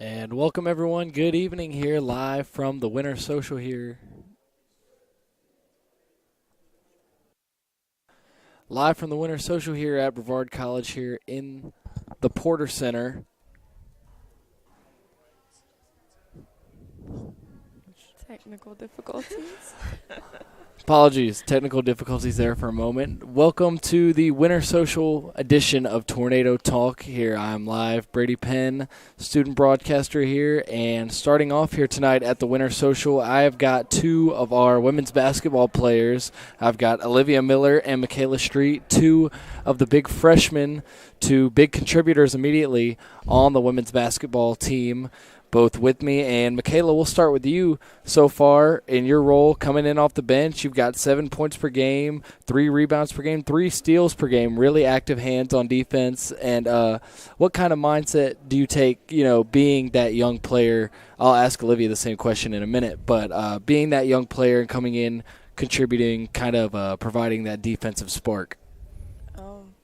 And welcome everyone. Good evening here live from the Winter Social here. Live from the Winter Social here at Brevard College here in the Porter Center. Technical difficulties. Apologies, technical difficulties there for a moment. Welcome to the Winter Social edition of Tornado Talk. Here I'm live, Brady Penn, student broadcaster here, and starting off here tonight at the Winter Social, I have got two of our women's basketball players. I've got Olivia Miller and Michaela Street, two of the big freshmen, two big contributors immediately on the women's basketball team, both with me. And Michaela, we'll start with you. So far in your role coming in off the bench, you've got 7 points per game, 3 rebounds per game, 3 steals per game, really active hands on defense. And what kind of mindset do you take, being that young player? I'll ask Olivia the same question in a minute, but being that young player and coming in, contributing, kind of providing that defensive spark.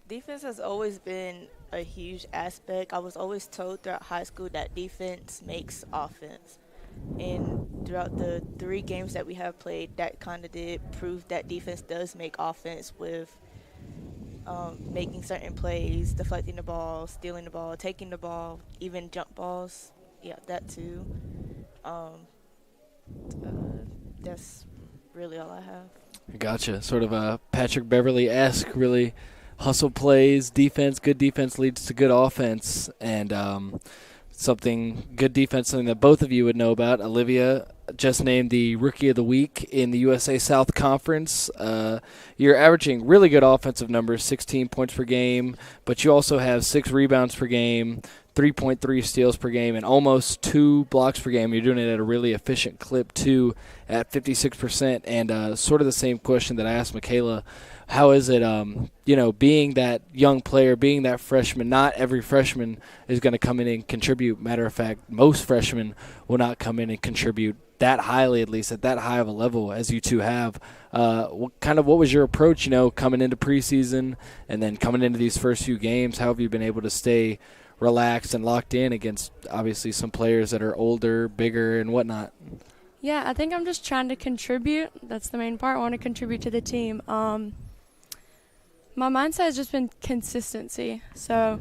Defense has always been a huge aspect. I was always told throughout high school that defense makes offense. And throughout the 3 games that we have played, that kind of did prove that defense does make offense with making certain plays, deflecting the ball, stealing the ball, taking the ball, even jump balls. Yeah, that too. That's really all I have. Gotcha. Sort of a Patrick Beverly-esque, really hustle plays, defense, good defense leads to good offense, and good defense, something that both of you would know about. Olivia just named the Rookie of the Week in the USA South Conference. You're averaging really good offensive numbers, 16 points per game, but you also have 6 rebounds per game, 3.3 steals per game, and almost 2 blocks per game. You're doing it at a really efficient clip, too, at 56%. And sort of the same question that I asked Michaela. How is it, being that young player, being that freshman? Not every freshman is going to come in and contribute. Matter of fact, most freshmen will not come in and contribute that highly, at least at that high of a level as you two have. What was your approach, coming into preseason and then coming into these first few games? How have you been able to stay relaxed and locked in against, obviously, some players that are older, bigger, and whatnot? Yeah, I think I'm just trying to contribute. That's the main part. I want to contribute to the team. My mindset has just been consistency. So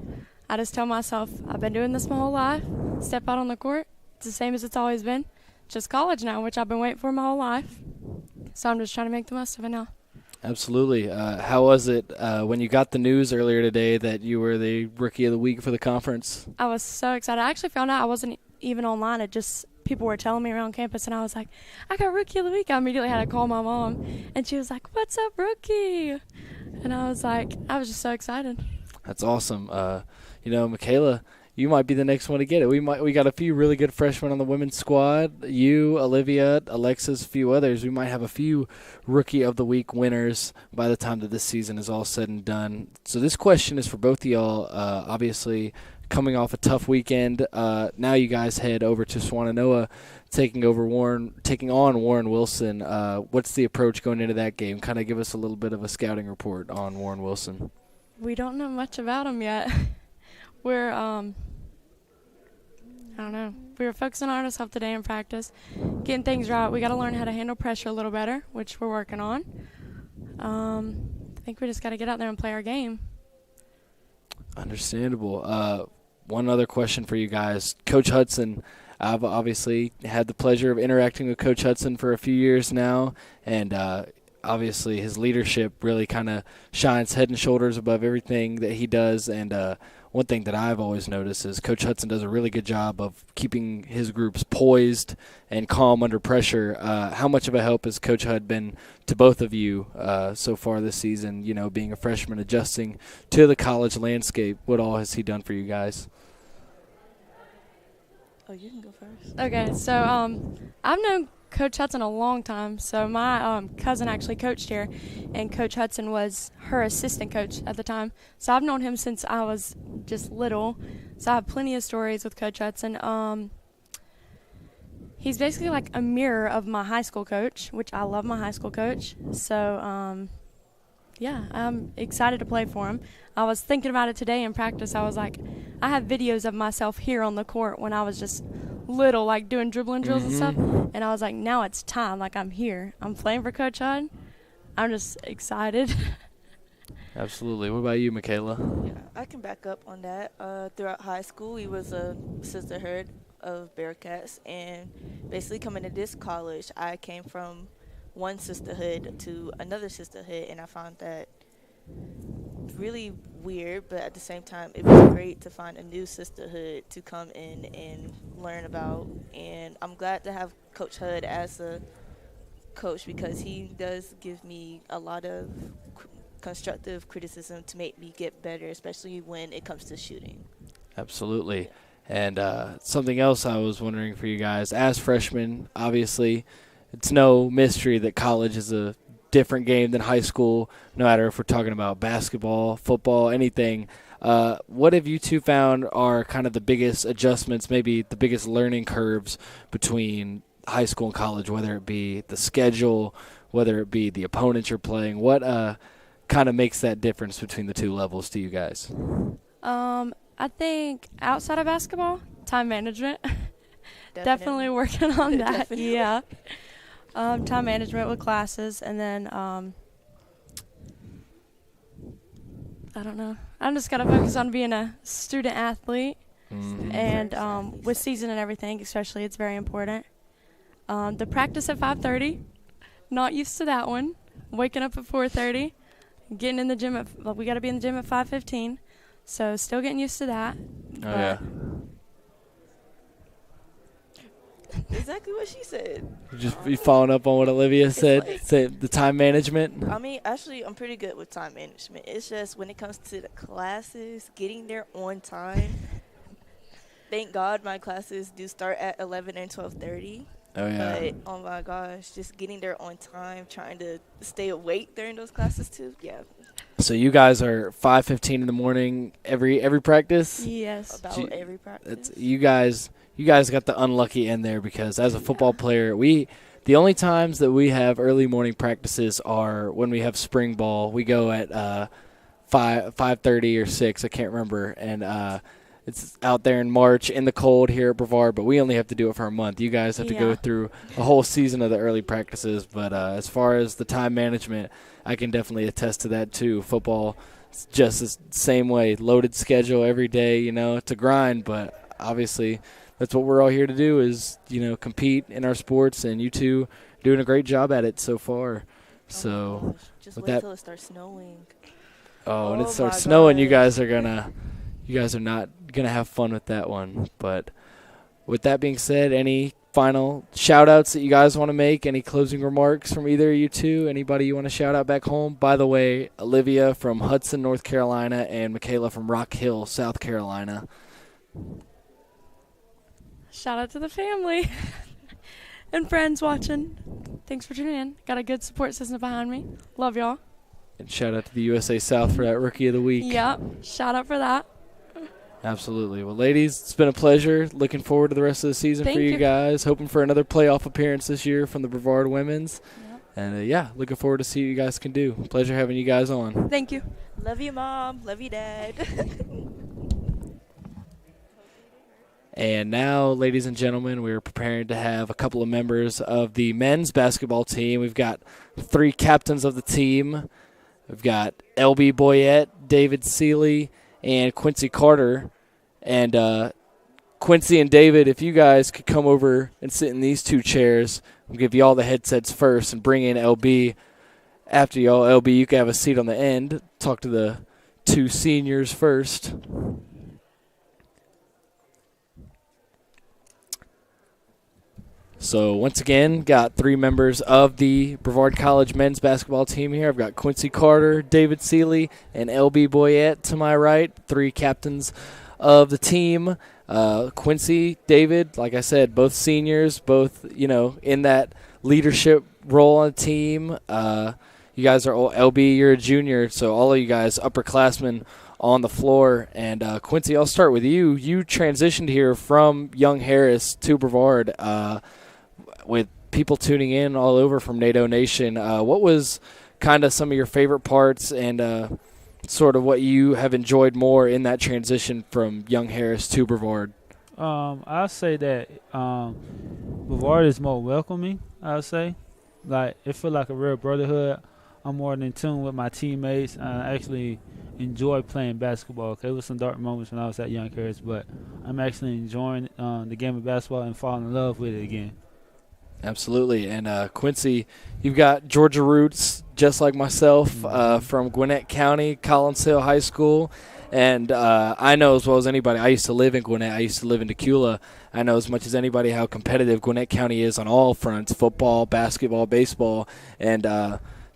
I just tell myself, I've been doing this my whole life. Step out on the court. It's the same as it's always been. Just college now, which I've been waiting for my whole life. So I'm just trying to make the most of it now. Absolutely. How was it when you got the news earlier today that you were the Rookie of the Week for the conference? I was so excited. I actually found out I wasn't even online. It just people were telling me around campus, and I was like, I got Rookie of the Week. I immediately had to call my mom, and she was like, what's up, Rookie? And I was just so excited. That's awesome. Michaela, you might be the next one to get it. We got a few really good freshmen on the women's squad. You, Olivia, Alexis, a few others. We might have a few Rookie of the Week winners by the time that this season is all said and done. So this question is for both of y'all. Obviously, coming off a tough weekend, now you guys head over to Swannanoa, taking on Warren Wilson. What's the approach going into that game? Kind of give us a little bit of a scouting report on Warren Wilson. We don't know much about him yet. We're I don't know. We were focusing on ourselves today in practice, getting things right. We got to learn how to handle pressure a little better, which we're working on. I think we just got to get out there and play our game. Understandable. One other question for you guys. Coach Hudson, I've obviously had the pleasure of interacting with Coach Hudson for a few years now, and obviously his leadership really kind of shines head and shoulders above everything that he does. And one thing that I've always noticed is Coach Hudson does a really good job of keeping his groups poised and calm under pressure. How much of a help has Coach Hud been to both of you so far this season, being a freshman, adjusting to the college landscape? What all has he done for you guys? Oh, you can go first. Okay, so I've known Coach Hudson a long time. So my cousin actually coached here, and Coach Hudson was her assistant coach at the time. So I've known him since I was just little. So I have plenty of stories with Coach Hudson. He's basically like a mirror of my high school coach, which I love my high school coach. So Yeah, I'm excited to play for him. I was thinking about it today in practice. I was like, I have videos of myself here on the court when I was just little, like doing dribbling drills and stuff. And I was like, now it's time. Like, I'm here. I'm playing for Coach Hud. I'm just excited. Absolutely. What about you, Michaela? Yeah, I can back up on that. Throughout high school, we was a sisterhood of Bearcats, and basically coming to this college, I came from one sisterhood to another sisterhood, and I found that really weird, but at the same time, it was great to find a new sisterhood to come in and learn about. And I'm glad to have Coach Hud as a coach because he does give me a lot of constructive criticism to make me get better, especially when it comes to shooting. Absolutely. And something else I was wondering for you guys, as freshmen, obviously, it's no mystery that college is a different game than high school, no matter if we're talking about basketball, football, anything. What have you two found are kind of the biggest adjustments, maybe the biggest learning curves between high school and college, whether it be the schedule, whether it be the opponents you're playing? What kind of makes that difference between the two levels to you guys? I think outside of basketball, time management. Definitely working on that. Definitely. Yeah. Time management with classes, and then I don't know. I'm just gotta focus on being a student athlete, and with season and everything, especially, it's very important. The practice at 5:30, not used to that one. Waking up at 4:30, getting in the gym we gotta be in the gym at 5:15, so still getting used to that. Oh yeah. Exactly what she said. You following up on what Olivia said? like- Say the time management. I mean, actually, I'm pretty good with time management. It's just when it comes to the classes, getting there on time. Thank God my classes do start at 11 and 12:30. Oh yeah. But, oh my gosh, just getting there on time, trying to stay awake during those classes too. Yeah, So you guys are 5:15 in the morning every practice. Yes. about Gee, every practice. You guys got the unlucky end there because as a football player, the only times that we have early morning practices are when we have spring ball. We go at 5:30 or 6, I can't remember, and it's out there in March in the cold here at Brevard, but we only have to do it for a month. You guys have to go through a whole season of the early practices, but as far as the time management, I can definitely attest to that too. Football, it's just the same way, loaded schedule every day, it's a grind, but obviously that's what we're all here to do is, compete in our sports, and you two are doing a great job at it so far. So Oh my gosh, just with wait that- till it starts snowing. when it Oh starts my snowing, you gosh. guys are not gonna have fun with that one. But with that being said, any final shout outs that you guys want to make? Any closing remarks from either of you two? Anybody you want to shout out back home? By the way, Olivia from Hudson, North Carolina, and Michaela from Rock Hill, South Carolina. Shout out to the family and friends watching. Thanks for tuning in. Got a good support system behind me. Love y'all. And shout out to the USA South for that Rookie of the Week. Yep. Shout out for that. Absolutely. Well, ladies, it's been a pleasure. Looking forward to the rest of the season Thank for you you. guys. Hoping for another playoff appearance this year from the Brevard Women's. Yep. And, looking forward to see what you guys can do. Pleasure having you guys on. Thank you. Love you, Mom. Love you, Dad. And now, ladies and gentlemen, we're preparing to have a couple of members of the men's basketball team. We've got 3 captains of the team. We've got L.B. Boyette, David Seeley, and Quincy Carter. And Quincy and David, if you guys could come over and sit in these 2 chairs, we'll give you all the headsets first and bring in L.B. After y'all, L.B., you can have a seat on the end. Talk to the 2 seniors first. So once again, got 3 members of the Brevard College men's basketball team here. I've got Quincy Carter, David Seeley, and L.B. Boyette to my right, 3 captains of the team. Quincy, David, like I said, both seniors, both, in that leadership role on the team. You guys are all, LB, you're a junior, so all of you guys upperclassmen on the floor. And Quincy, I'll start with you. You transitioned here from Young Harris to Brevard with people tuning in all over from NATO Nation. What was kind of some of your favorite parts and sort of what you have enjoyed more in that transition from Young Harris to Brevard. I'll say that Brevard is more welcoming, I'll say. Like, it feels like a real brotherhood. I'm more in tune with my teammates. I actually enjoy playing basketball. Okay, it was some dark moments when I was at Young Harris, but I'm actually enjoying the game of basketball and falling in love with it again. Absolutely. And Quincy, you've got Georgia roots, just like myself, from Gwinnett County, Collins Hill High School. And I know as well as anybody, I used to live in Gwinnett. I used to live in Decula. I know as much as anybody how competitive Gwinnett County is on all fronts, football, basketball, baseball. And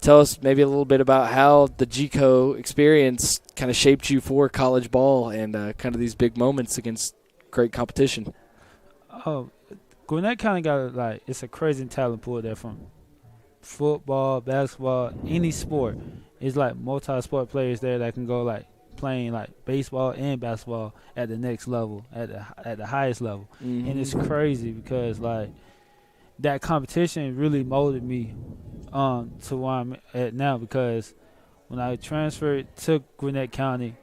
tell us maybe a little bit about how the GCO experience kind of shaped you for college ball and kind of these big moments against great competition. Oh, Gwinnett County got it's a crazy talent pool there from football, basketball, any sport. It's like multi-sport players there that can go playing baseball and basketball at the next level, at the highest level. Mm-hmm. And it's crazy because that competition really molded me to where I'm at now, because when I transferred to Gwinnett County,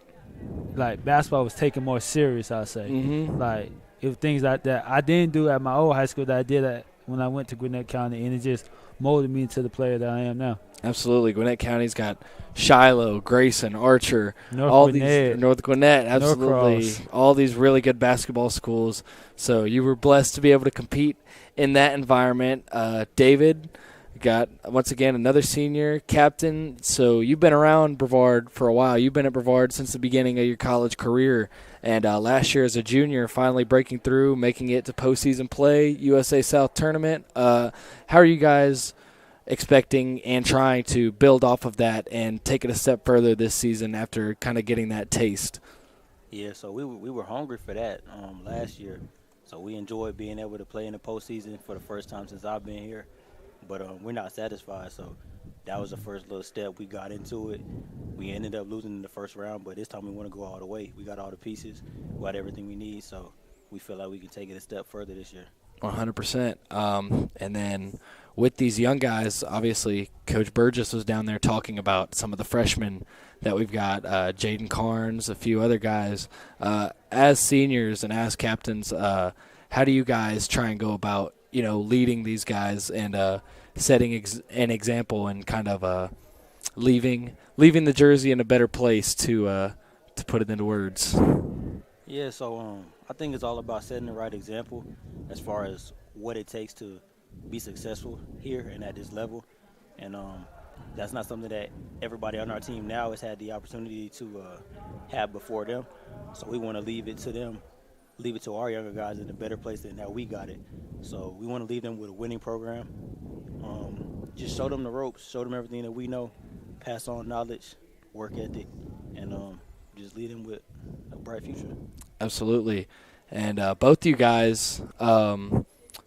basketball was taken more serious, I'll say. Mm-hmm. If things like that I didn't do at my old high school that I did when I went to Gwinnett County, and it just molded me into the player that I am now. Absolutely. Gwinnett County's got Shiloh, Grayson, Archer, North Gwinnett, absolutely. Norcross. All these really good basketball schools. So you were blessed to be able to compete in that environment. David, got, once again, another senior captain. So you've been around Brevard for a while. You've been at Brevard since the beginning of your college career. And last year as a junior, finally breaking through, making it to postseason play, USA South tournament. How are you guys expecting and trying to build off of that and take it a step further this season after kind of getting that taste? Yeah, so we were hungry for that last year. So we enjoyed being able to play in the postseason for the first time since I've been here. But we're not satisfied, so that was the first little step. We got into it. We ended up losing in the first round, but this time we want to go all the way. We got all the pieces. We got everything we need, so we feel like we can take it a step further this year. 100%. And then with these young guys, obviously Coach Burgess was down there talking about some of the freshmen that we've got, Jaden Carnes, a few other guys. As seniors and as captains, how do you guys try and go about, leading these guys and setting an example and kind of leaving the jersey in a better place to put it into words? Yeah, so I think it's all about setting the right example as far as what it takes to be successful here and at this level. And that's not something that everybody on our team now has had the opportunity to have before them. So we want to leave it to them, leave it to our younger guys in a better place than how we got it. So we want to leave them with a winning program. Just show them the ropes, show them everything that we know, pass on knowledge, work ethic, and just lead them with a bright future. Absolutely. And both you guys,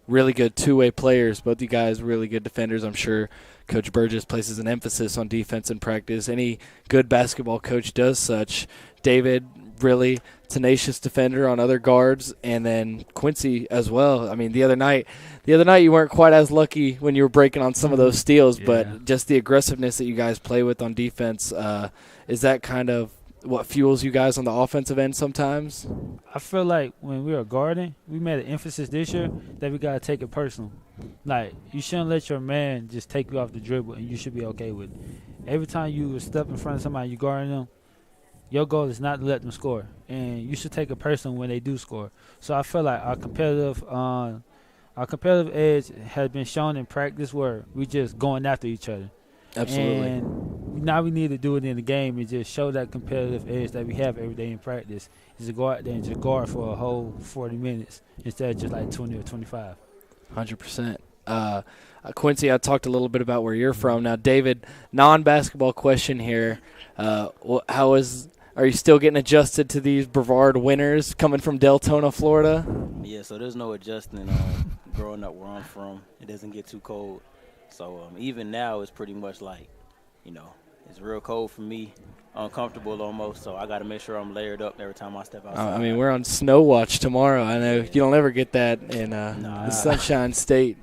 really good two-way players. Both you guys really good defenders. I'm sure Coach Burgess places an emphasis on defense in practice. Any good basketball coach does such. David, really tenacious defender on other guards, and then Quincy as well. I mean, the other night you weren't quite as lucky when you were breaking on some of those steals, but just the aggressiveness that you guys play with on defense, is that kind of what fuels you guys on the offensive end sometimes? I feel like when we were guarding, we made an emphasis this year that we got to take it personal. You shouldn't let your man just take you off the dribble, and you should be okay with it. Every time you step in front of somebody, you guarding them, your goal is not to let them score, and you should take it personal when they do score. So I feel like our competitive edge has been shown in practice where we just going after each other. Absolutely. And now we need to do it in the game and just show that competitive edge that we have every day in practice, is to go out there and just guard for a whole 40 minutes instead of just 20 or 25. 100%. Quincy, I talked a little bit about where you're from. Now, David, non-basketball question here. Are you still getting adjusted to these Brevard winters coming from Deltona, Florida? Yeah, so there's no adjusting growing up where I'm from. It doesn't get too cold. So even now it's pretty much it's real cold for me, uncomfortable almost. So I got to make sure I'm layered up every time I step outside. We're on snow watch tomorrow. I know you don't ever get that in the Sunshine State.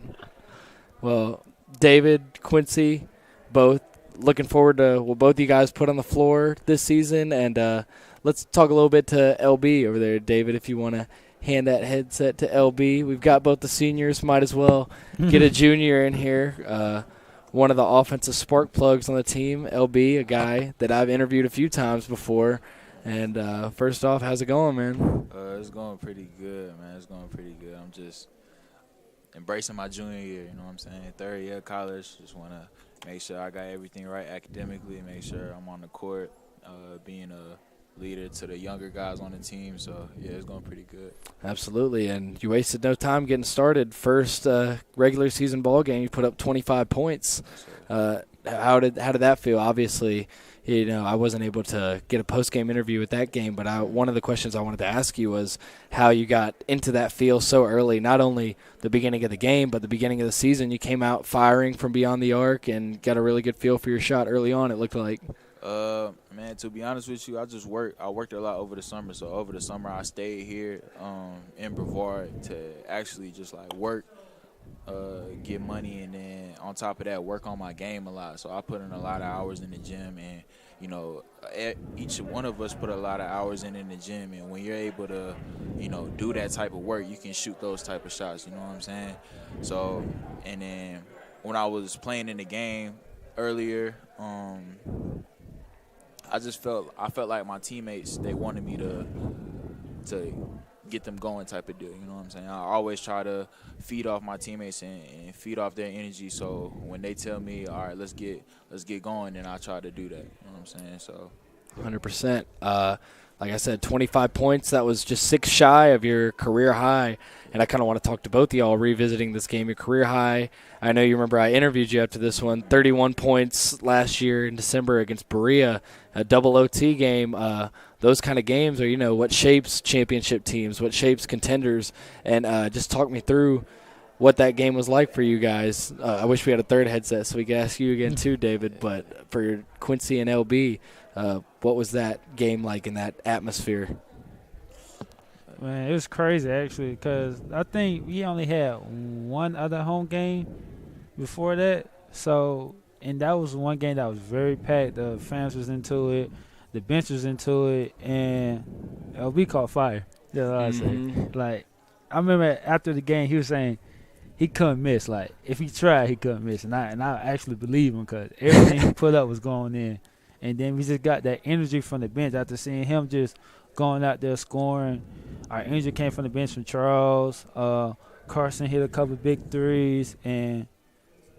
Well, David, Quincy, both looking forward to what both you guys put on the floor this season. And let's talk a little bit to LB over there, David, if you want to hand that headset to LB. We've got both the seniors. Might as well get a junior in here. One of the offensive spark plugs on the team, LB, a guy that I've interviewed a few times before. And first off, how's it going, man? It's going pretty good, man. It's going pretty good. I'm just embracing my junior year, you know what I'm saying? Third year of college, just want to make sure I got everything right academically, make sure I'm on the court, being a leader to the younger guys on the team. So, yeah, it's going pretty good. Absolutely, and you wasted no time getting started. First regular season ball game, you put up 25 points. How did that feel? Obviously, I wasn't able to get a post-game interview with that game, but one of the questions I wanted to ask you was how you got into that feel so early, not only the beginning of the game, but the beginning of the season. You came out firing from beyond the arc and got a really good feel for your shot early on, it looked like. Man, to be honest with you, I worked a lot over the summer. So over the summer, I stayed here in Brevard to actually just like work, get money, and then on top of that, work on my game a lot. So I put in a lot of hours in the gym, and each one of us put a lot of hours in the gym. And when you're able to, do that type of work, you can shoot those type of shots. You know what I'm saying? So, and then when I was playing in the game earlier, I felt like my teammates, they wanted me to get them going type of deal, you know what I'm saying? I always try to feed off my teammates and feed off their energy, so when they tell me, all right, let's get going, then I try to do that, you know what I'm saying? So 100%. Like I said, 25 points. That was just 6 shy of your career high. And I kind of want to talk to both of y'all revisiting this game, your career high. I know you remember I interviewed you after this one. 31 points last year in December against Berea, a double OT game. Those kind of games are, what shapes championship teams, what shapes contenders. And just talk me through what that game was like for you guys. I wish we had a third headset so we could ask you again too, David. But for Quincy and LB, what was that game like in that atmosphere? Man, it was crazy actually, because I think we only had one other home game before that. So, and that was one game that was very packed. The fans was into it, the bench was into it, and we caught fire. That's all I say. Like, I remember after the game, he was saying he couldn't miss. Like, if he tried, he couldn't miss, and I actually believe him because everything he put up was going in. And then we just got that energy from the bench after seeing him just going out there scoring. Our energy came from the bench from Charles. Carson hit a couple big threes, and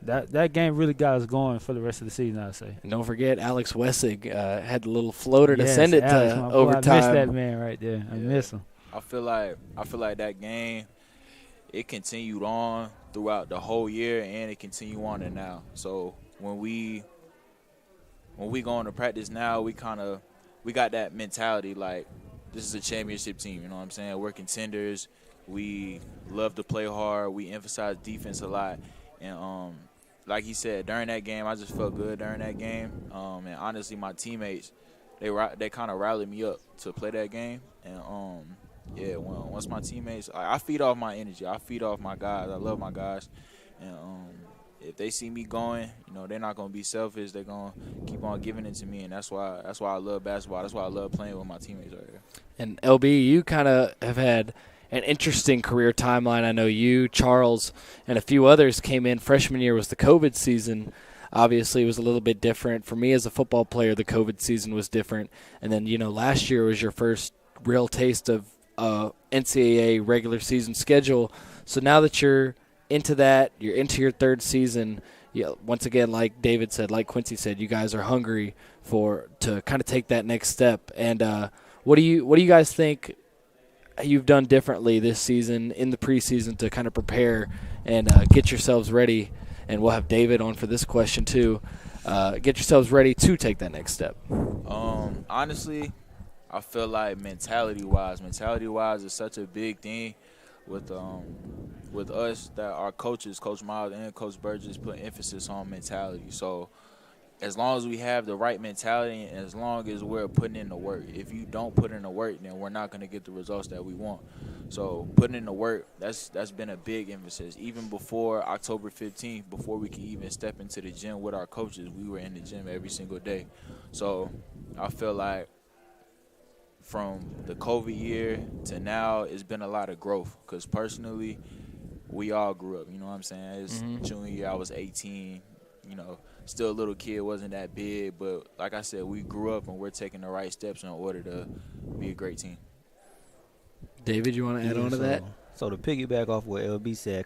that game really got us going for the rest of the season, I'd say. And don't forget, Alex Wessig had the little floater to send it Alex, to my boy, overtime. I miss that man right there. I miss him. I feel like that game, it continued on throughout the whole year, and it continued on to now. So when we go into practice now, we got that mentality like this is a championship team, you know what I'm saying? We're contenders. We love to play hard. We emphasize defense a lot. And like he said, during that game, I just felt good during that game. And honestly, my teammates, they kind of rallied me up to play that game. And once my teammates, I feed off my energy. I feed off my guys. I love my guys. And if they see me going, they're not going to be selfish. They're going to keep on giving it to me, and that's why I love basketball. That's why I love playing with my teammates right here. And LB, you kind of have had an interesting career timeline. I know you, Charles, and a few others came in. Freshman year was the COVID season. Obviously, it was a little bit different. For me as a football player, the COVID season was different. And then, last year was your first real taste of NCAA regular season schedule. So now that you're into that, you're into your third season. Once again, like David said, like Quincy said, you guys are hungry to kind of take that next step. And what do you guys think you've done differently this season in the preseason to kind of prepare and get yourselves ready? And we'll have David on for this question too. Get yourselves ready to take that next step. Honestly, I feel like mentality-wise is such a big thing with us that our coaches, Coach Miles and Coach Burgess, put emphasis on mentality. So as long as we have the right mentality and as long as we're putting in the work. If you don't put in the work, then we're not going to get the results that we want. So putting in the work, that's been a big emphasis. Even before October 15th, before we could even step into the gym with our coaches, we were in the gym every single day. So I feel like from the COVID year to now, it's been a lot of growth because personally, we all grew up. You know what I'm saying? It's junior year, I was 18, still a little kid, wasn't that big. But like I said, we grew up and we're taking the right steps in order to be a great team. David, you want to add on to that? So to piggyback off what LB said,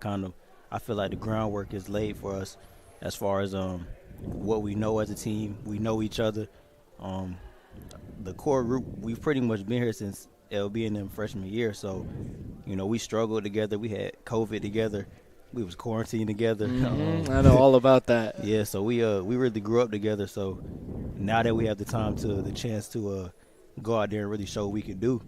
I feel like the groundwork is laid for us as far as what we know as a team. We know each other. The core group, we've pretty much been here since LB and them freshman year. So, we struggled together. We had COVID together. We was quarantined together. I know all about that. Yeah, so we really grew up together. So now that we have the chance to go out there and really show what we can do,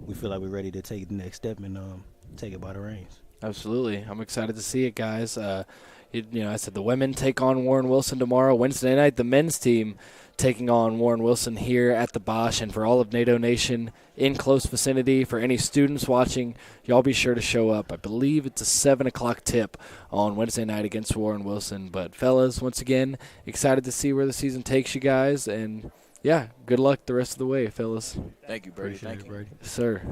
we feel like we're ready to take the next step and take it by the reins. Absolutely. I'm excited to see it, guys. I said the women take on Warren Wilson tomorrow. Wednesday night, the men's team taking on Warren Wilson here at the Bosch. And for all of NATO Nation in close vicinity, for any students watching, y'all be sure to show up. I believe it's a 7 o'clock tip on Wednesday night against Warren Wilson. But, fellas, once again, excited to see where the season takes you guys. And, yeah, good luck the rest of the way, fellas. Thank you, Brady. Thank you, Brady. Sir.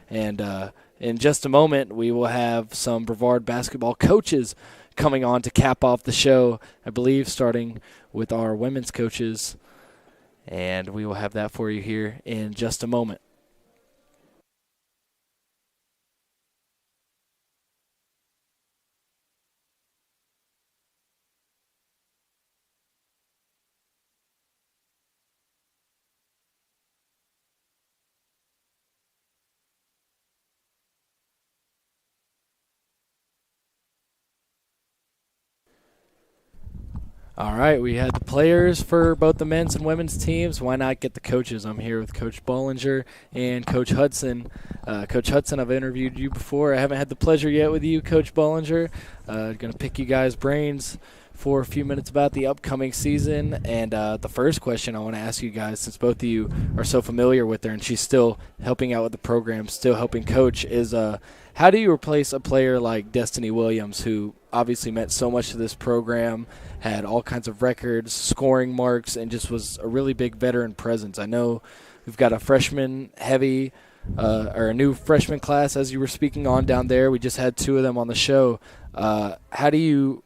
And in just a moment, we will have some Brevard basketball coaches coming on to cap off the show, I believe, starting with our women's coaches. And we will have that for you here in just a moment. All right, we had the players for both the men's and women's teams. Why not get the coaches? I'm here with Coach Bollinger and Coach Hudson. Coach Hudson, I've interviewed you before. I haven't had the pleasure yet with you, Coach Bollinger. Going to pick you guys' brains for a few minutes about the upcoming season. And the first question I want to ask you guys, since both of you are so familiar with her and she's still helping out with the program, still helping coach, is how do you replace a player like Destiny Williams, who obviously meant so much to this program, had all kinds of records, scoring marks, and just was a really big veteran presence? I know we've got a freshman-heavy or a new freshman class, as you were speaking on down there. We just had two of them on the show. How do you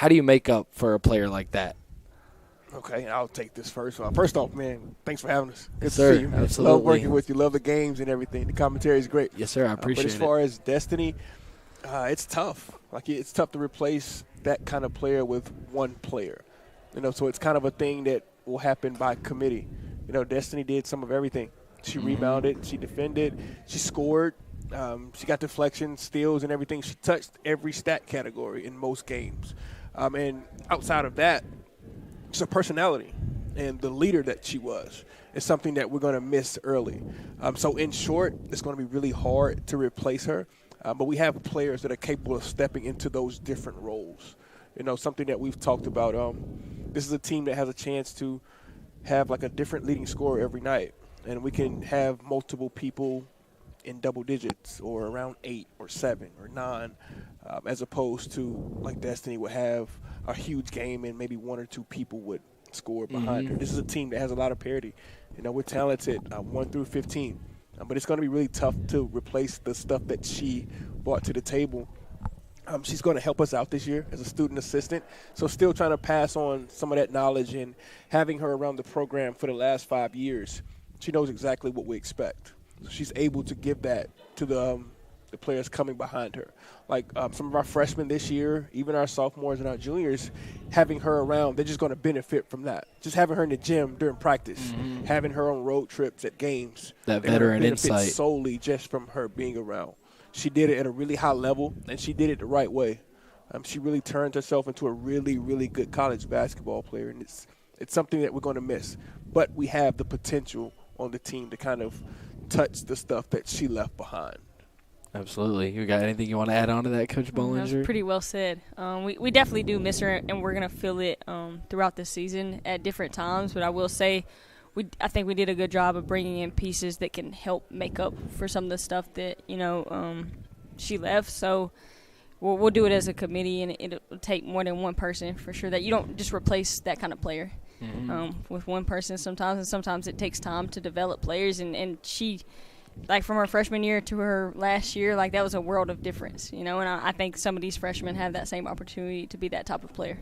make up for a player like that? Okay, I'll take this first. First off, man, thanks for having us. Good sir, to see you. absolutely. Love working with you. Love the games and everything. The commentary is great. Yes, sir. I appreciate it. But as far as Destiny, it's tough. It's tough to replace that kind of player with one player. So it's kind of a thing that will happen by committee. Destiny did some of everything. She rebounded. She defended. She scored. She got deflections, steals, and everything. She touched every stat category in most games. And outside of that, just her personality and the leader that she was is something that we're going to miss early. So in short, it's going to be really hard to replace her. But we have players that are capable of stepping into those different roles. Something that we've talked about. This is a team that has a chance to have like a different leading scorer every night. And we can have multiple people in double digits or around 8 or 7 or 9, as opposed to like Destiny would have a huge game and maybe 1 or 2 people would score behind her. This is a team that has a lot of parity. We're talented 1 through 15, but it's going to be really tough to replace the stuff that she brought to the table. She's going to help us out this year as a student assistant, so still trying to pass on some of that knowledge, and having her around the program for the last 5 years, she knows exactly what we expect. So she's able to give that to the players coming behind her. Like some of our freshmen this year, even our sophomores and our juniors, having her around, they're just going to benefit from that. Just having her in the gym during practice, having her on road trips at games. That veteran insight. Solely just from her being around. She did it at a really high level, and she did it the right way. She really turned herself into a really, really good college basketball player, and it's something that we're going to miss. But we have the potential on the team to kind of touch the stuff that she left behind. Absolutely. You got anything you want to add on to that, Coach That Bollinger? was pretty well said. We definitely do miss her, and we're going to feel it throughout the season at different times. But I will say I think we did a good job of bringing in pieces that can help make up for some of the stuff that, she left. So we'll do it as a committee, and it'll take more than one person for sure. That you don't just replace that kind of player with one person sometimes, and sometimes it takes time to develop players. And she – like from her freshman year to her last year, like that was a world of difference, and I think some of these freshmen have that same opportunity to be that type of player.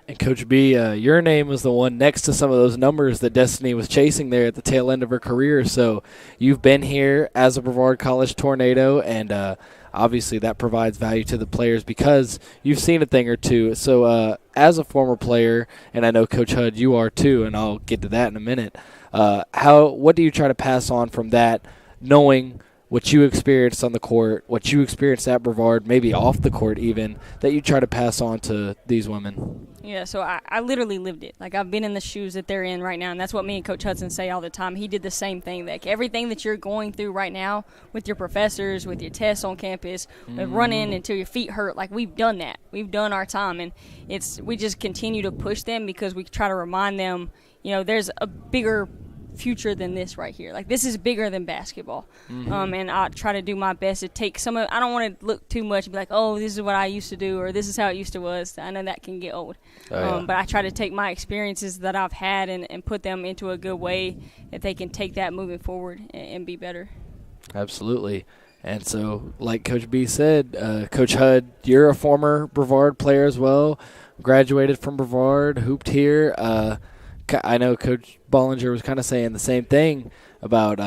And Coach B, your name was the one next to some of those numbers that Destiny was chasing there at the tail end of her career. So you've been here as a Brevard College Tornado, and obviously that provides value to the players because you've seen a thing or two. So as a former player, and I know Coach Hud, you are too, and I'll get to that in a minute, what do you try to pass on from that, knowing what you experienced on the court, what you experienced at Brevard, maybe off the court even, that you try to pass on to these women? Yeah, so I literally lived it. Like, I've been in the shoes that they're in right now, and that's what me and Coach Hudson say all the time. He did the same thing. Like, everything that you're going through right now with your professors, with your tests on campus, with running until your feet hurt, like, we've done that. We've done our time, and we just continue to push them because we try to remind them, there's a bigger future than this right here. Like, this is bigger than basketball. And I try to do my best to take some of I don't want to look too much and be like, oh, this is what I used to do, or this is how it used to was. I know that can get old. But I try to take my experiences that I've had and put them into a good way that they can take that moving forward and be better. Absolutely. And so, like Coach B said, Coach Hud, you're a former Brevard player as well, graduated from Brevard, hooped here. I know Coach Bollinger was kind of saying the same thing about,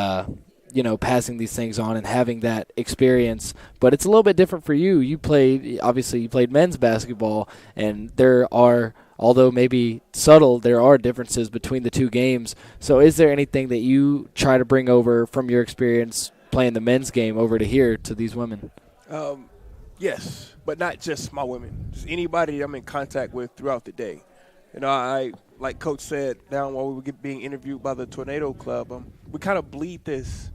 passing these things on and having that experience. But it's a little bit different for you. You played men's basketball, and there are, although maybe subtle, there are differences between the two games. So is there anything that you try to bring over from your experience playing the men's game over to here to these women? Yes, but not just my women. Just anybody I'm in contact with throughout the day. I like Coach said, down while we were being interviewed by the Tornado Club, we kind of bleed this.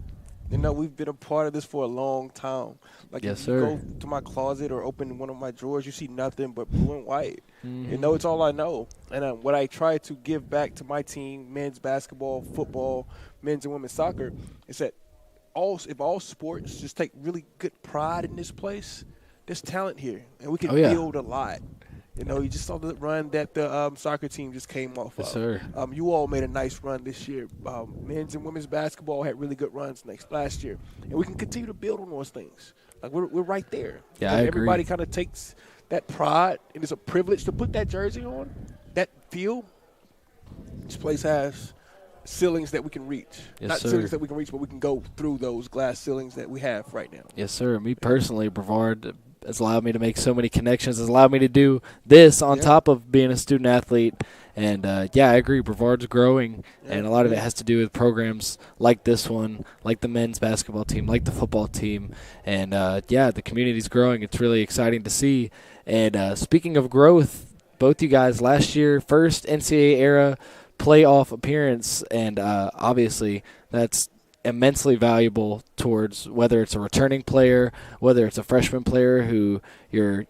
We've been a part of this for a long time. Like, yes, if sir. you go to my closet or open one of my drawers, you see nothing but blue and white. It's all I know. And what I try to give back to my team, men's basketball, football, men's and women's soccer, is that if all sports just take really good pride in this place, there's talent here, and we can build a lot. You just saw the run that the soccer team just came off of. Yes, sir. You all made a nice run this year. Men's and women's basketball had really good runs last year. And we can continue to build on those things. Like, we're right there. Yeah, I agree. Everybody kind of takes that pride, and it's a privilege to put that jersey on, that field. This place has ceilings that we can reach. Yes, Not sir. ceilings that we can reach, but we can go through those glass ceilings that we have right now. Yes, sir. Me personally, Brevard has allowed me to make so many connections, has allowed me to do this on top of being a student athlete. And, I agree. Brevard's growing, and a lot of it has to do with programs like this one, like the men's basketball team, like the football team. And, the community's growing. It's really exciting to see. And speaking of growth, both you guys last year, first NCAA era playoff appearance, and obviously that's immensely valuable towards whether it's a returning player, whether it's a freshman player who you're,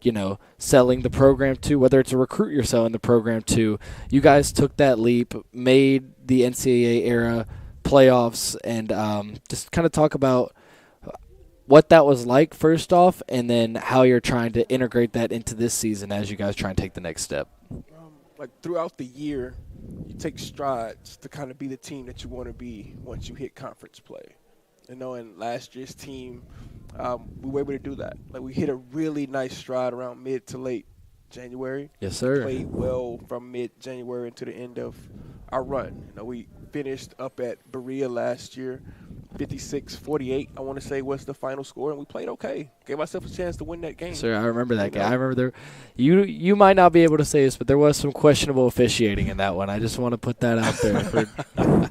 selling the program to, whether it's a recruit you're selling the program to. You guys took that leap, made the NCAA era playoffs, and just kind of talk about what that was like first off, and then how you're trying to integrate that into this season as you guys try and take the next step. Throughout the year, you take strides to kind of be the team that you want to be once you hit conference play. And last year's team, we were able to do that. Like, we hit a really nice stride around mid to late January. Yes, sir. Played well from mid-January into the end of our run. We finished up at Berea last year, 56-48, I want to say, was the final score, and we played okay. Gave ourselves a chance to win that game. Sir, I remember that game. I remember you might not be able to say this, but there was some questionable officiating in that one. I just want to put that out there.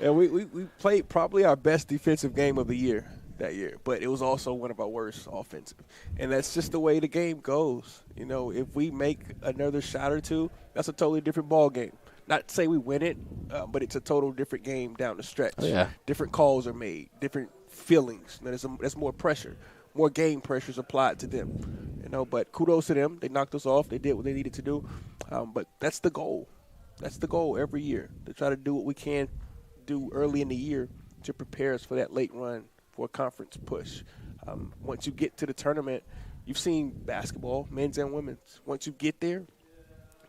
And we played probably our best defensive game of the year that year, but it was also one of our worst offensive. And that's just the way the game goes. If we make another shot or two, that's a totally different ball game. Not to say we win it, but it's a total different game down the stretch. Oh, yeah. Different calls are made, different feelings. There's more pressure more game pressures applied to them. But kudos to them. They knocked us off. They did what they needed to do. But that's the goal. That's the goal every year, to try to do what we can do early in the year to prepare us for that late run for a conference push. Once you get to the tournament, you've seen basketball, men's and women's. Once you get there,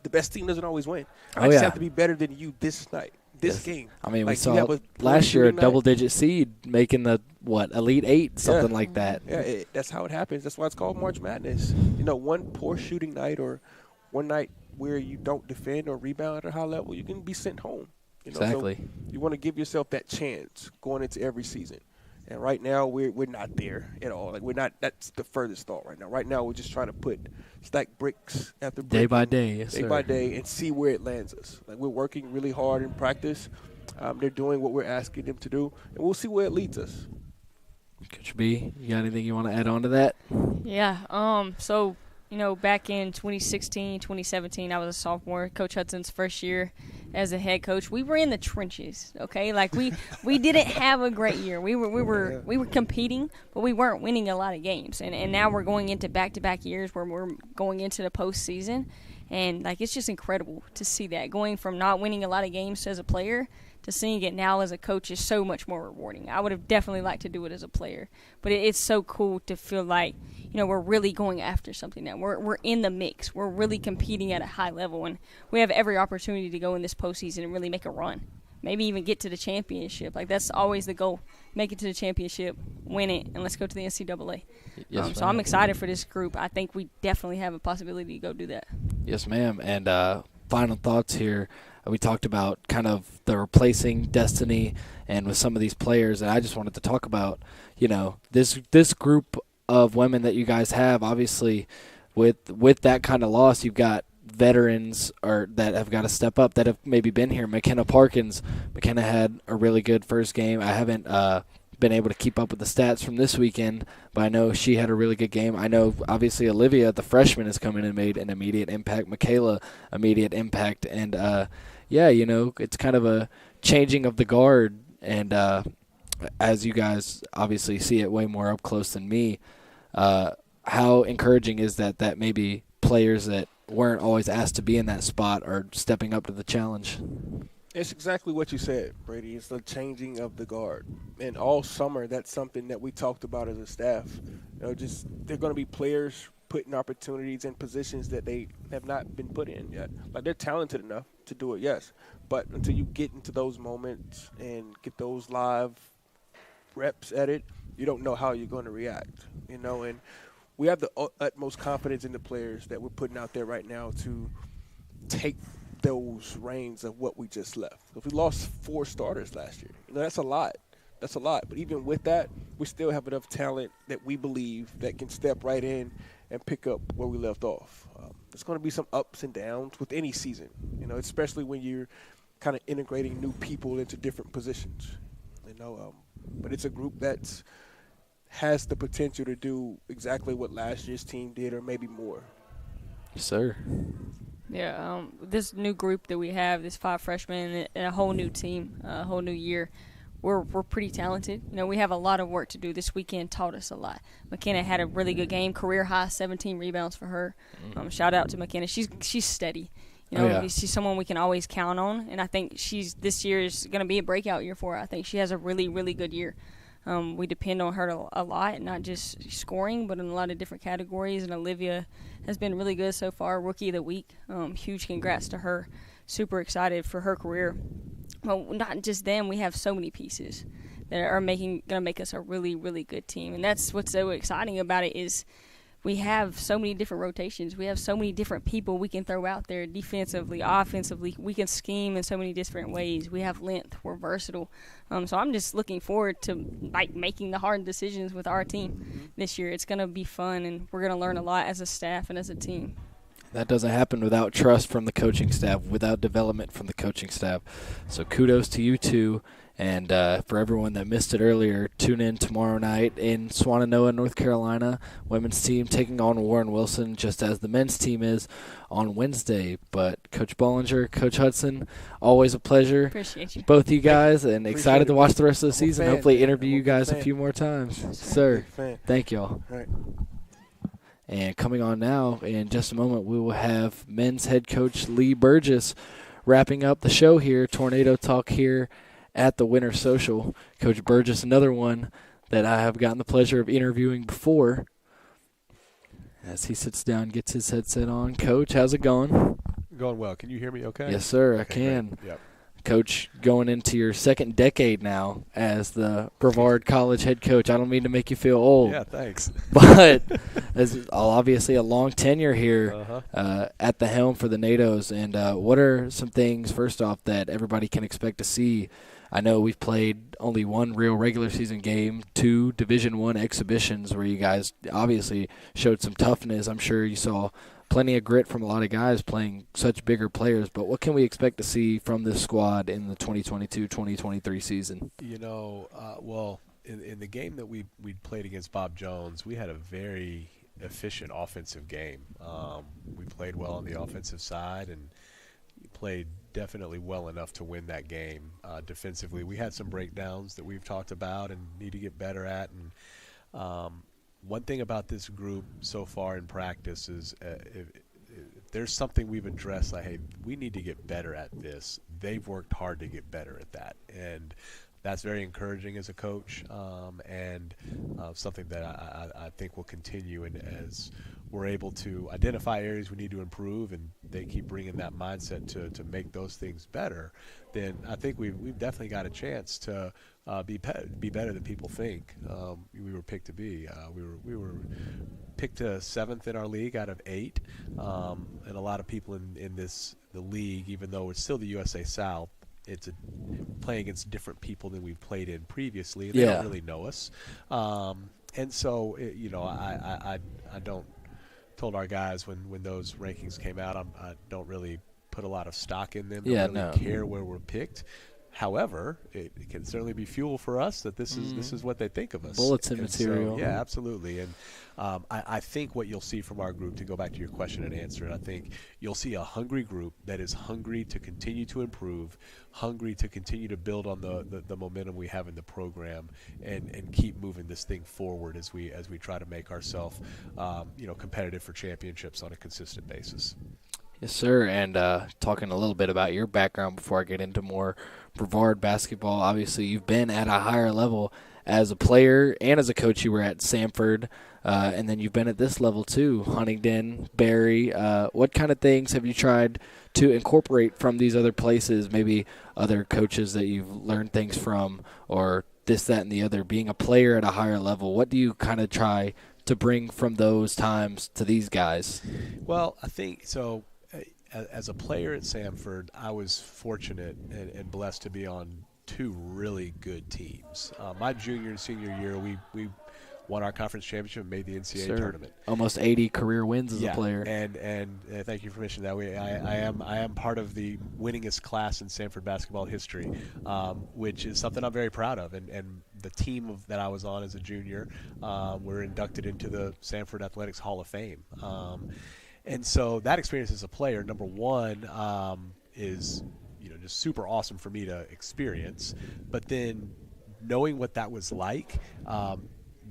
the best team doesn't always win. I just have to be better than you this night, this game. I mean, like, we saw last year a double-digit seed making the, Elite Eight, something like that. Yeah, that's how it happens. That's why it's called March Madness. One poor shooting night or one night where you don't defend or rebound at a high level, you can be sent home. Exactly. So you want to give yourself that chance going into every season. And right now we're not there at all. Like, we're not. That's the furthest thought right now. Right now we're just trying to stack bricks after brick, day by day, yes, day by day, and see where it lands us. Like, we're working really hard in practice. They're doing what we're asking them to do, and we'll see where it leads us. Coach B, you got anything you want to add on to that? Yeah. So, back in 2016, 2017, I was a sophomore. Coach Hudson's first year as a head coach. We were in the trenches, okay? Like, we didn't have a great year. We were competing, but we weren't winning a lot of games. And now we're going into back-to-back years where we're going into the postseason. And, it's just incredible to see that. Going from not winning a lot of games as a player to seeing it now as a coach is so much more rewarding. I would have definitely liked to do it as a player. But it's so cool to feel like, we're really going after something now. We're in the mix. We're really competing at a high level. And we have every opportunity to go in this postseason and really make a run. Maybe even get to the championship. That's always the goal. Make it to the championship, win it, and let's go to the NCAA. Yes, so I'm excited for this group. I think we definitely have a possibility to go do that. Yes, ma'am. And final thoughts here. We talked about kind of the replacing Destiny and with some of these players, and I just wanted to talk about, this group of women that you guys have. Obviously, with that kind of loss, you've got veterans that have got to step up that have maybe been here. McKenna Parkins. McKenna had a really good first game. I haven't been able to keep up with the stats from this weekend, but I know she had a really good game. I know, obviously, Olivia, the freshman, has come in and made an immediate impact. Michaela, immediate impact. And, it's kind of a changing of the guard. And as you guys obviously see it way more up close than me, how encouraging is that maybe players that weren't always asked to be in that spot are stepping up to the challenge? It's exactly what you said, Brady. It's the changing of the guard. And all summer, that's something that we talked about as a staff. Just they're going to be players put in opportunities and positions that they have not been put in yet. Like, they're talented enough to do it, yes. But until you get into those moments and get those live reps at it, you don't know how you're going to react, And we have the utmost confidence in the players that we're putting out there right now to take those reins of what we just left. If we lost 4 starters last year, that's a lot. That's a lot. But even with that, we still have enough talent that we believe that can step right in and pick up where we left off. There's going to be some ups and downs with any season, especially when you're kind of integrating new people into different positions. But it's a group that has the potential to do exactly what last year's team did, or maybe more. Yes, sir. Yeah, this new group that we have, this 5 freshmen and a whole new team, a whole new year, we're pretty talented. We have a lot of work to do. This weekend taught us a lot. McKenna had a really good game, career high 17 rebounds for her. Shout out to McKenna. She's steady. She's someone we can always count on, and I think this year is going to be a breakout year for her. I think she has a really, really good year. We depend on her a lot, not just scoring, but in a lot of different categories. And Olivia has been really good so far, Rookie of the Week. Huge congrats to her. Super excited for her career. Well, not just them. We have so many pieces that are going to make us a really, really good team. And that's what's so exciting about it is we have so many different rotations. We have so many different people we can throw out there defensively, offensively. We can scheme in so many different ways. We have length. We're versatile. So I'm just looking forward to making the hard decisions with our team this year. It's going to be fun, and we're going to learn a lot as a staff and as a team. That doesn't happen without trust from the coaching staff, without development from the coaching staff. So kudos to you two. And for everyone that missed it earlier, tune in tomorrow night in Swannanoa, North Carolina. Women's team taking on Warren Wilson, just as the men's team is on Wednesday. But Coach Bollinger, Coach Hudson, always a pleasure. Appreciate you. Both of you guys, and Appreciate excited to it. watch the rest of the I'm a season. fan, Hopefully man. interview I'm a you guys a fan. few more times. Sir, Big fan. thank y'all. All right. And coming on now, in just a moment, we will have men's head coach Lee Burgess wrapping up the show here, Tornado Talk here at the Winter Social. Coach Burgess, another one that I have gotten the pleasure of interviewing before. As he sits down, gets his headset on. Coach, how's it going? Going well. Can you hear me okay? Yes, sir, I Okay, can. great. Yep. Coach, going into your second decade now as the Brevard College head coach. I don't mean to make you feel old. Yeah, thanks. But as obviously a long tenure here Uh-huh. at the helm for the NATOs. And what are some things, first off, that everybody can expect to see? I know we've played only one real regular season game, 2 Division I exhibitions where you guys obviously showed some toughness. I'm sure you saw plenty of grit from a lot of guys playing such bigger players. But what can we expect to see from this squad in the 2022-2023 season? You know, well, in the game that we played against Bob Jones, we had a very efficient offensive game. We played well on the offensive side and played definitely well enough to win that game. Defensively, we had some breakdowns that we've talked about and need to get better at. And one thing about this group so far in practice is if there's something we've addressed, like, hey, we need to get better at this. They've worked hard to get better at that. And that's very encouraging as a coach, and something that I think will continue. And as we're able to identify areas we need to improve, and they keep bringing that mindset to make those things better, then I think we've definitely got a chance to be better than people think we were picked to be. We were picked to 7th in our league out of 8, and a lot of people in the league, even though it's still the USA South, it's playing against different people than we've played in previously. They don't really know us, and so I don't told our guys when those rankings came out, I don't really put a lot of stock in them. Don't really care where we're picked. However, it can certainly be fuel for us that this is what they think of us. Bulletin material. So, yeah, absolutely. And I think what you'll see from our group, to go back to your question and answer it, I think you'll see a hungry group that is hungry to continue to improve, hungry to continue to build on the momentum we have in the program, and keep moving this thing forward as we try to make ourselves competitive for championships on a consistent basis. Yes, sir. And talking a little bit about your background before I get into more Brevard basketball, obviously you've been at a higher level as a player and as a coach. You were at Samford, and then you've been at this level too, Huntingdon, Barry. What kind of things have you tried to incorporate from these other places, maybe other coaches that you've learned things from, or this, that, and the other, being a player at a higher level? What do you kind of try to bring from those times to these guys? Well, I think so. As a player at Samford, I was fortunate and blessed to be on 2 really good teams. My junior and senior year, we won our conference championship and made the NCAA tournament. Almost 80 career wins as a player. And thank you for mentioning that. I am part of the winningest class in Samford basketball history, which is something I'm very proud of. And the team that I was on as a junior were inducted into the Samford Athletics Hall of Fame. And so that experience as a player, number one, is just super awesome for me to experience. But then knowing what that was like,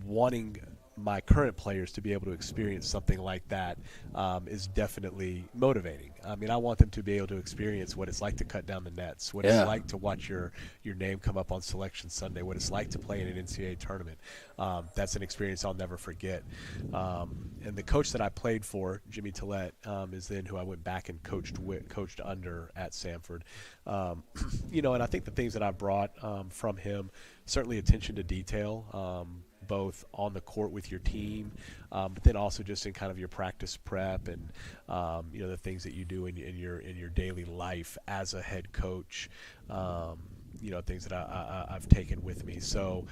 wanting my current players to be able to experience something like that is definitely motivating. I mean, I want them to be able to experience what it's like to cut down the nets, what it's like to watch your name come up on Selection Sunday, what it's like to play in an NCAA tournament. That's an experience I'll never forget. And the coach that I played for, Jimmy Tillett, is then who I went back and coached under at Samford. And I think the things that I brought from him, certainly attention to detail, both on the court with your team, but then also just in kind of your practice prep and the things that you do in your daily life as a head coach. Things that I've taken with me. So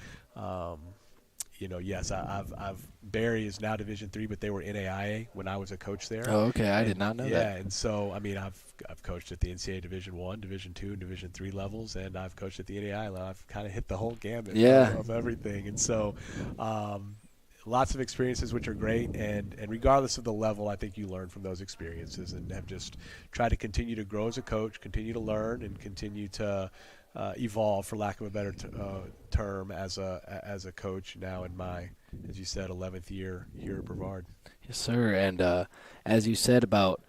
yes, I've Barry is now Division III, but they were NAIA when I was a coach there. Oh, okay. I did not know that. Yeah, and so I mean, I've coached at the NCAA Division I, Division II, and Division III levels, and I've coached at the NAIA level. I've kind of hit the whole gamut of everything, and so lots of experiences which are great, and regardless of the level, I think you learn from those experiences and have just tried to continue to grow as a coach, continue to learn, and continue to evolve, for lack of a better term, as a coach now in my, as you said, 11th year here at Brevard. Yes, sir. And as you said about,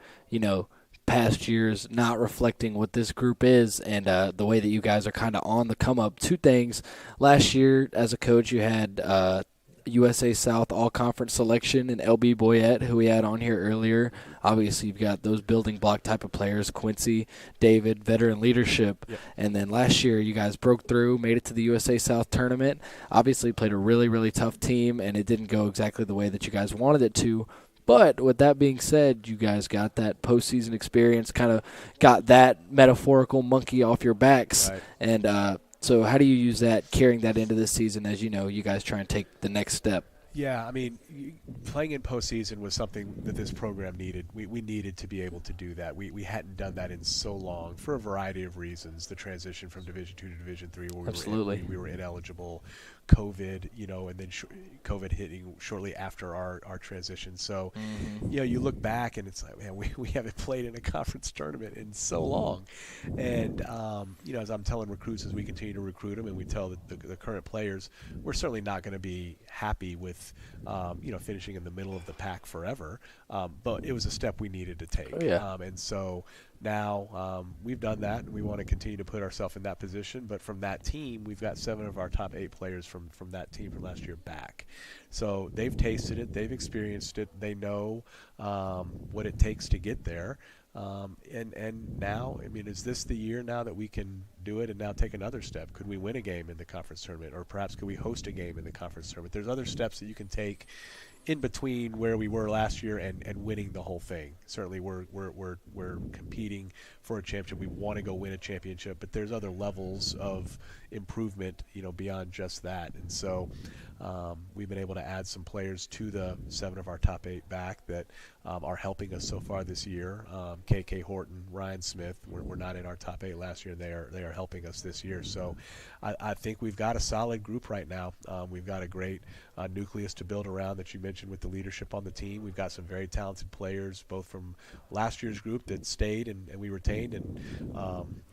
past years not reflecting what this group is and the way that you guys are kind of on the come up, two things. Last year as a coach, you had USA South all-conference selection and LB Boyette, who we had on here earlier. Obviously, you've got those building block type of players, Quincy, David, veteran leadership. Yep. And then last year, you guys broke through, made it to the USA South tournament. Obviously, played a really, really tough team, and it didn't go exactly the way that you guys wanted it to. But with that being said, you guys got that postseason experience, kind of got that metaphorical monkey off your backs. Right. And so how do you use that, carrying that into this season as you guys try and take the next step? Yeah, I mean, playing in postseason was something that this program needed. We needed to be able to do that. We hadn't done that in so long for a variety of reasons. The transition from Division II to Division III, where we were ineligible, COVID, and then COVID hitting shortly after our transition. So, you look back and it's like, man, we haven't played in a conference tournament in so long. And, as I'm telling recruits as we continue to recruit them and we tell the current players, we're certainly not going to be happy with, finishing in the middle of the pack forever. But it was a step we needed to take. Oh, yeah. And so now we've done that, and we want to continue to put ourselves in that position. But from that team, we've got 7 of our top 8 players from that team from last year back. So they've tasted it. They've experienced it. They know what it takes to get there. And now, I mean, is this the year now that we can do it and now take another step? Could we win a game in the conference tournament, or perhaps could we host a game in the conference tournament? There's other steps that you can take in between where we were last year and winning the whole thing. Certainly we're competing for a championship. We want to go win a championship, but there's other levels of improvement, beyond just that. And so we've been able to add some players to the 7 of our top 8 back that are helping us so far this year. KK Horton, Ryan Smith were not in our top 8 last year. They are helping us this year. So I think we've got a solid group right now. We've got a great nucleus to build around that you mentioned with the leadership on the team. We've got some very talented players, both from last year's group that stayed and we retained, and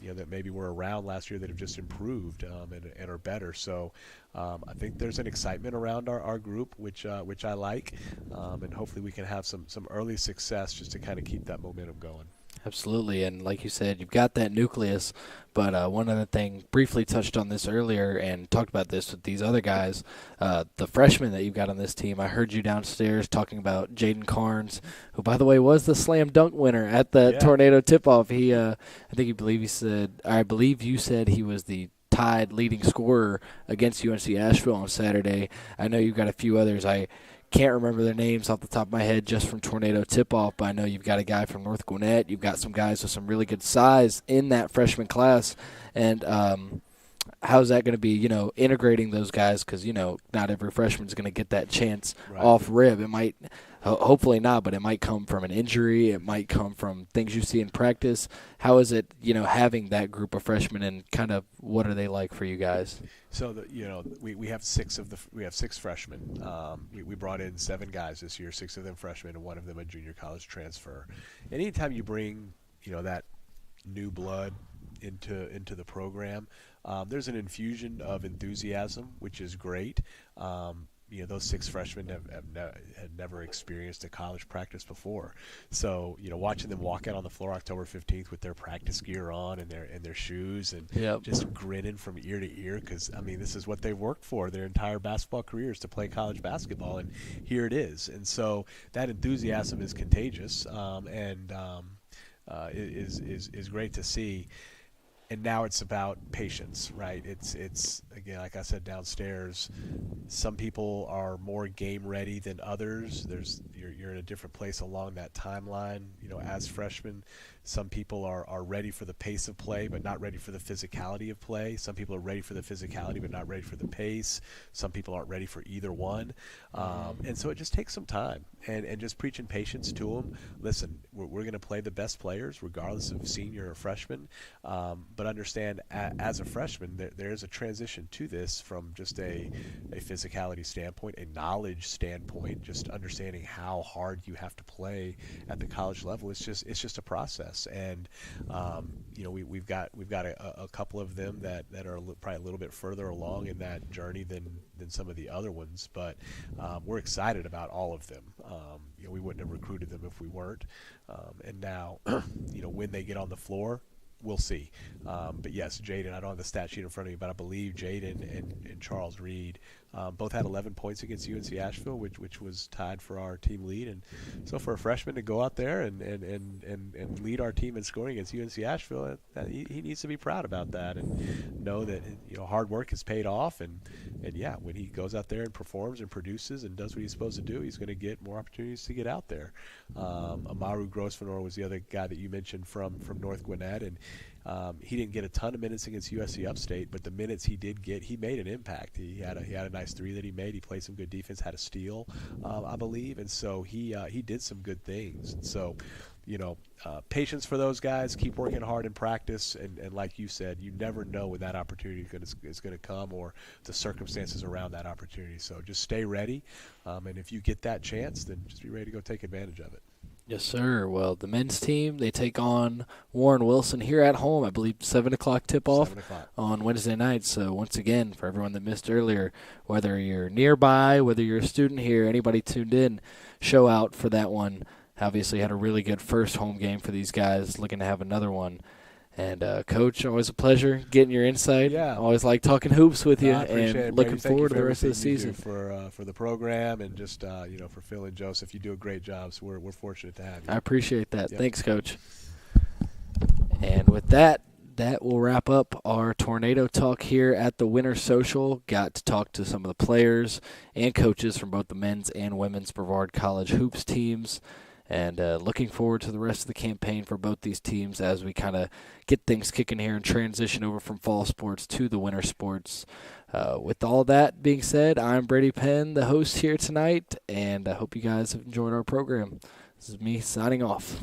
that maybe were around last year that have just improved and are better. So I think there's an excitement around our group, which I like, and hopefully we can have some early success just to kind of keep that momentum going. Absolutely, and like you said, you've got that nucleus, but one other thing, briefly touched on this earlier and talked about this with these other guys, the freshmen that you've got on this team. I heard you downstairs talking about Jaden Carnes, who, by the way, was the slam dunk winner at the Tornado tip-off. I believe you said he was the tied leading scorer against UNC Asheville on Saturday. I know you've got a few others. I can't remember their names off the top of my head just from Tornado tip-off, but I know you've got a guy from North Gwinnett. You've got some guys with some really good size in that freshman class. And how's that going to be, integrating those guys? Because, not every freshman's going to get that chance off rib. It might, hopefully not, but it might come from an injury. It might come from things you see in practice. How is it, having that group of freshmen, and kind of what are they like for you guys? So we have 6 freshmen. We brought in 7 guys this year, 6 of them freshmen, and 1 of them a junior college transfer. And anytime you bring that new blood into the program, there's an infusion of enthusiasm, which is great. Those 6 freshmen had never experienced a college practice before. So, watching them walk out on the floor October 15th with their practice gear on and their shoes and just grinning from ear to ear, because, this is what they've worked for their entire basketball careers, to play college basketball, and here it is. And so that enthusiasm is contagious, and is great to see. and now it's about patience, right? It's again, like I said downstairs, some people are more game ready than others. You're in a different place along that timeline, as freshmen. Some people are ready for the pace of play but not ready for the physicality of play. Some people are ready for the physicality but not ready for the pace. Some people aren't ready for either one. And so it just takes some time and just preaching patience to them. Listen, we're going to play the best players regardless of senior or freshman, but understand as a freshman there is a transition to this from just a physicality standpoint, a knowledge standpoint, just understanding how hard you have to play at the college level. It's just a process. And we've got a couple of them that are probably a little bit further along in that journey than some of the other ones, but we're excited about all of them. We wouldn't have recruited them if we weren't. And now, when they get on the floor, we'll see. But yes, Jaden, I don't have the stat sheet in front of me, but I believe Jaden and Charles Reed both had 11 points against UNC Asheville, which was tied for our team lead. And so for a freshman to go out there and lead our team in scoring against UNC Asheville, he needs to be proud about that and know that hard work has paid off. And yeah, when he goes out there and performs and produces and does what he's supposed to do, he's going to get more opportunities to get out there. Amaru Grosvenor was the other guy that you mentioned from North Gwinnett, and he didn't get a ton of minutes against USC Upstate, but the minutes he did get, he made an impact. He had a nice three that he made. He played some good defense, had a steal, I believe, and so he did some good things. And so, patience for those guys. Keep working hard in practice, and like you said, you never know when that opportunity is going to come or the circumstances around that opportunity. So just stay ready, and if you get that chance, then just be ready to go take advantage of it. Yes, sir. Well, the men's team, they take on Warren Wilson here at home. I believe 7 o'clock tip-off on Wednesday night. So once again, for everyone that missed earlier, whether you're nearby, whether you're a student here, anybody tuned in, show out for that one. Obviously had a really good first home game for these guys, looking to have another one. And, Coach, always a pleasure getting your insight. Yeah. Always like talking hoops with you, I appreciate and it, looking Brady. forward to Thank you the rest of the for everything you season. do for the program and just, for Phil and Joseph. You do a great job, so we're fortunate to have you. I appreciate that. Yep. Thanks, Coach. And with that will wrap up our tornado talk here at the Winter Social. Got to talk to some of the players and coaches from both the men's and women's Brevard College hoops teams. And looking forward to the rest of the campaign for both these teams as we kind of get things kicking here and transition over from fall sports to the winter sports. With all that being said, I'm Brady Penn, the host here tonight, and I hope you guys have enjoyed our program. This is me signing off.